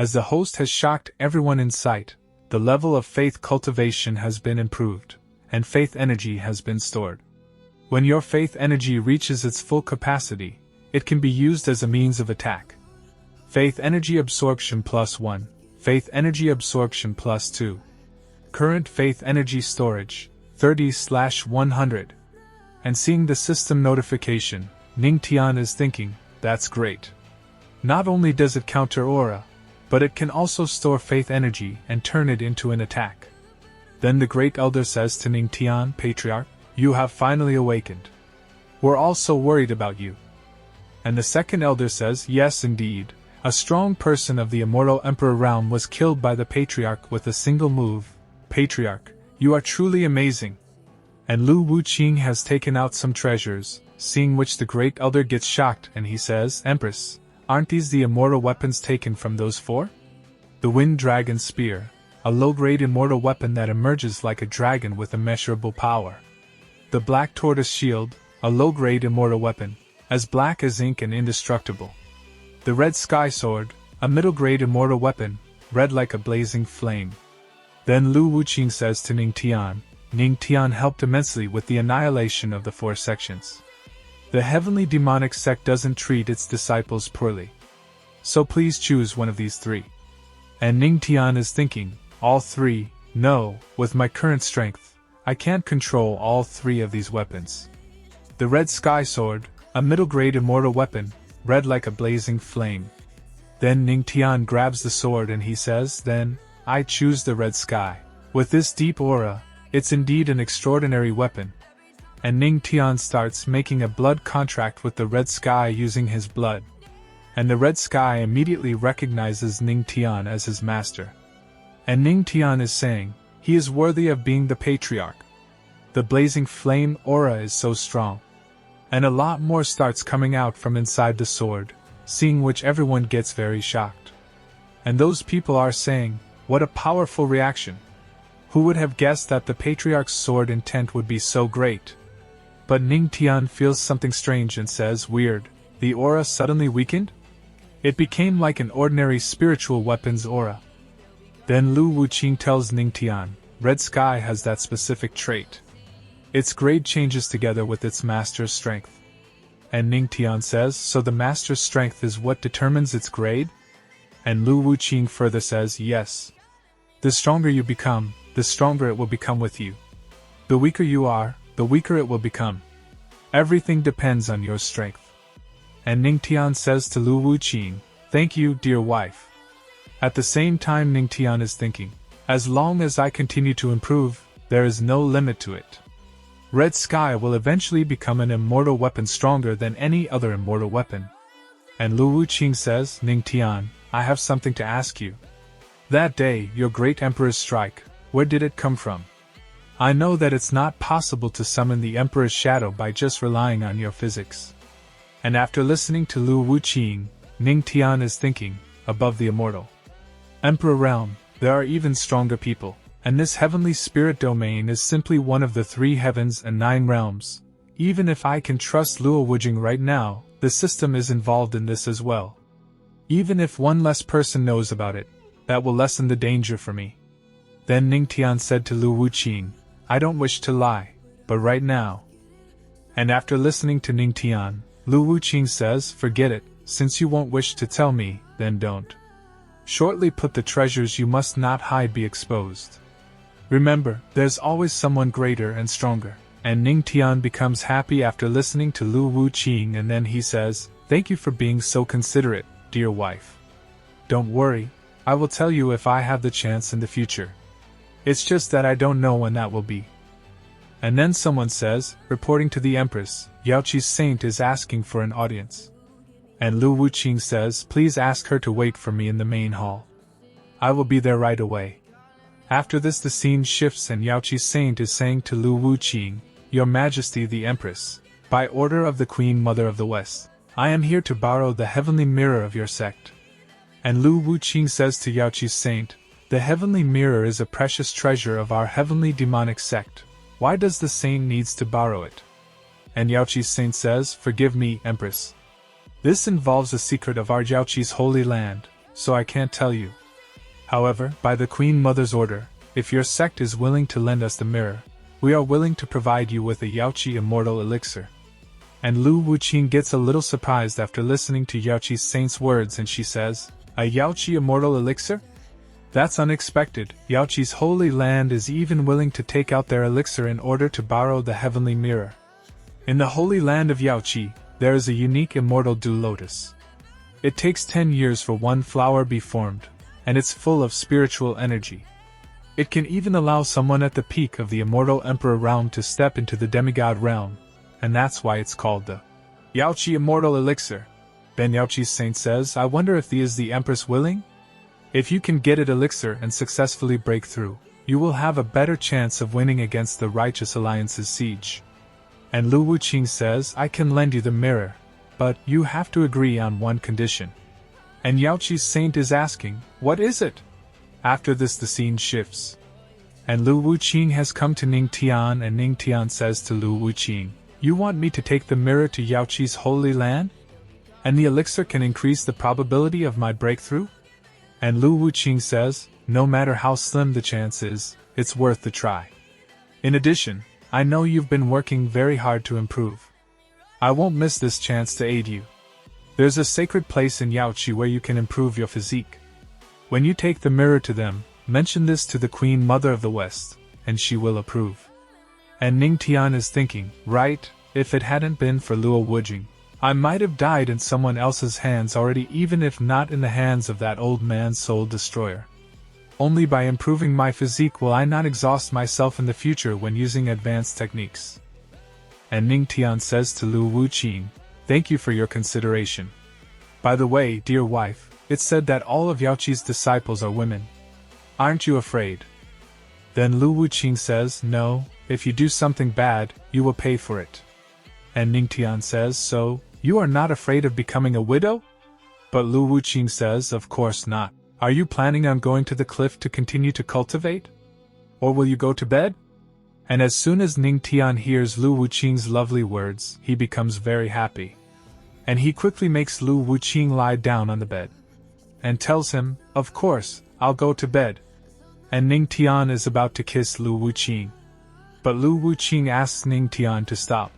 As the host has shocked everyone in sight, the level of faith cultivation has been improved, and faith energy has been stored. When your faith energy reaches its full capacity, it can be used as a means of attack. Faith energy absorption +1, faith energy absorption +2. Current faith energy storage, 30/100. And seeing the system notification, Ningtian is thinking, that's great. Not only does it counter aura, but it can also store faith energy and turn it into an attack. Then the Great Elder says to Ningtian, Patriarch, you have finally awakened. We're all so worried about you. And the second Elder says, yes indeed, a strong person of the immortal Emperor realm was killed by the Patriarch with a single move. Patriarch, you are truly amazing. And Lu Wuqing has taken out some treasures, seeing which the Great Elder gets shocked and he says, Empress, aren't these the immortal weapons taken from those four? The Wind Dragon Spear, a low-grade immortal weapon that emerges like a dragon with immeasurable power. The Black Tortoise Shield, a low-grade immortal weapon, as black as ink and indestructible. The Red Sky Sword, a middle-grade immortal weapon, red like a blazing flame. Then Lu Wuqing says to Ningtian, Ningtian helped immensely with the annihilation of the four sections. The heavenly demonic sect doesn't treat its disciples poorly. So please choose one of these three. And Ningtian is thinking, all three? No, with my current strength, I can't control all three of these weapons. The Red Sky Sword, a middle-grade immortal weapon, red like a blazing flame. Then Ningtian grabs the sword and he says, then, I choose the Red Sky. With this deep aura, it's indeed an extraordinary weapon. And Ningtian starts making a blood contract with the Red Sky using his blood. And the Red Sky immediately recognizes Ningtian as his master. And Ningtian is saying, he is worthy of being the Patriarch. The blazing flame aura is so strong. And a lot more starts coming out from inside the sword, seeing which everyone gets very shocked. And those people are saying, what a powerful reaction. Who would have guessed that the Patriarch's sword intent would be so great? But Ningtian feels something strange and says, weird, the aura suddenly weakened? It became like an ordinary spiritual weapon's aura. Then Lu Wuqing tells Ningtian, Red Sky has that specific trait. Its grade changes together with its master's strength. And Ningtian says, so the master's strength is what determines its grade? And Lu Wuqing further says, yes. The stronger you become, the stronger it will become with you. The weaker you are, the weaker it will become. Everything depends on your strength. And Ningtian says to Lu Wuqing, thank you, dear wife. At the same time Ningtian is thinking, as long as I continue to improve, there is no limit to it. Red Sky will eventually become an immortal weapon stronger than any other immortal weapon. And Lu Wuqing says, Ningtian, I have something to ask you. That day, your great Emperor's strike, where did it come from? I know that it's not possible to summon the Emperor's shadow by just relying on your physics. And after listening to Lu Wuqing, Ningtian is thinking, above the immortal Emperor realm, there are even stronger people, and this heavenly spirit domain is simply one of the 3 heavens and 9 realms. Even if I can trust Lu Wuqing right now, the system is involved in this as well. Even if one less person knows about it, that will lessen the danger for me. Then Ningtian said to Lu Wuqing, I don't wish to lie, but right now. And after listening to Ningtian, Lu Wuqing says, forget it, since you won't wish to tell me, then don't. Shortly put the treasures you must not hide be exposed. Remember, there's always someone greater and stronger. And Ningtian becomes happy after listening to Lu Wuqing and then he says, thank you for being so considerate, dear wife. Don't worry, I will tell you if I have the chance in the future. It's just that I don't know when that will be. And then someone says, reporting to the Empress, Yaoqi's saint is asking for an audience. And Lu Wuqing says, please ask her to wait for me in the main hall. I will be there right away. After this the scene shifts and Yaoqi's saint is saying to Lu Wuqing, Your Majesty the Empress, by order of the Queen Mother of the West, I am here to borrow the heavenly mirror of your sect. And Lu Wuqing says to Yaoqi's saint, the heavenly mirror is a precious treasure of our heavenly demonic sect. Why does the saint needs to borrow it? And Yaoqi's saint says, forgive me, Empress. This involves a secret of our Yaoqi's holy land, so I can't tell you. However, by the Queen Mother's order, if your sect is willing to lend us the mirror, we are willing to provide you with a Yaoi immortal elixir. And Lu Wuqing gets a little surprised after listening to Yaoqi's saint's words, and she says, "A Yaoi immortal elixir? That's unexpected. Yaoqi's holy land is even willing to take out their elixir in order to borrow the heavenly mirror. In the holy land of Yaoi, there is a unique immortal dew lotus. It takes 10 years for one flower be formed, and it's full of spiritual energy. It can even allow someone at the peak of the immortal emperor realm to step into the demigod realm, and that's why it's called the Yaoi immortal elixir." Then Yaoqi's saint says, "I wonder if the Empress willing? If you can get it elixir and successfully break through, you will have a better chance of winning against the Righteous Alliance's siege." And Lu Wuqing says, "I can lend you the mirror, but you have to agree on one condition." And Yaoqi's saint is asking, "What is it?" After this the scene shifts. And Lu Wuqing has come to Ningtian, and Ningtian says to Lu Wuqing, "You want me to take the mirror to Yaoqi's holy land? And the elixir can increase the probability of my breakthrough?" And Lu Wuqing says, "No matter how slim the chance is, it's worth the try. In addition, I know you've been working very hard to improve. I won't miss this chance to aid you. There's a sacred place in Yaoi where you can improve your physique. When you take the mirror to them, mention this to the Queen Mother of the West, and she will approve." And Ningtian is thinking, right, if it hadn't been for Luo Wujing, I might have died in someone else's hands already, even if not in the hands of that old man's soul destroyer. Only by improving my physique will I not exhaust myself in the future when using advanced techniques. And Ningtian says to Lu Wuqing, "Thank you for your consideration. By the way, dear wife, it's said that all of Yaoqi's disciples are women. Aren't you afraid?" Then Lu Wuqing says, "No, if you do something bad, you will pay for it." And Ningtian says, "So, you are not afraid of becoming a widow?" But Lu Wuqing says, "Of course not. Are you planning on going to the cliff to continue to cultivate? Or will you go to bed?" And as soon as Ningtian hears Lu Wuqing's lovely words, he becomes very happy. And he quickly makes Lu Wuqing lie down on the bed. And tells him, "Of course, I'll go to bed." And Ningtian is about to kiss Lu Wuqing. But Lu Wuqing asks Ningtian to stop.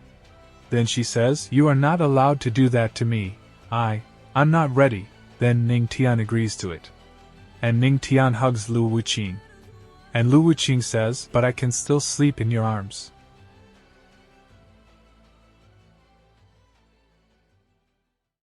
Then she says, "You are not allowed to do that to me. I'm not ready." Then Ningtian agrees to it. And Ningtian hugs Lu Wuqing. And Lu Wuqing says, "But I can still sleep in your arms."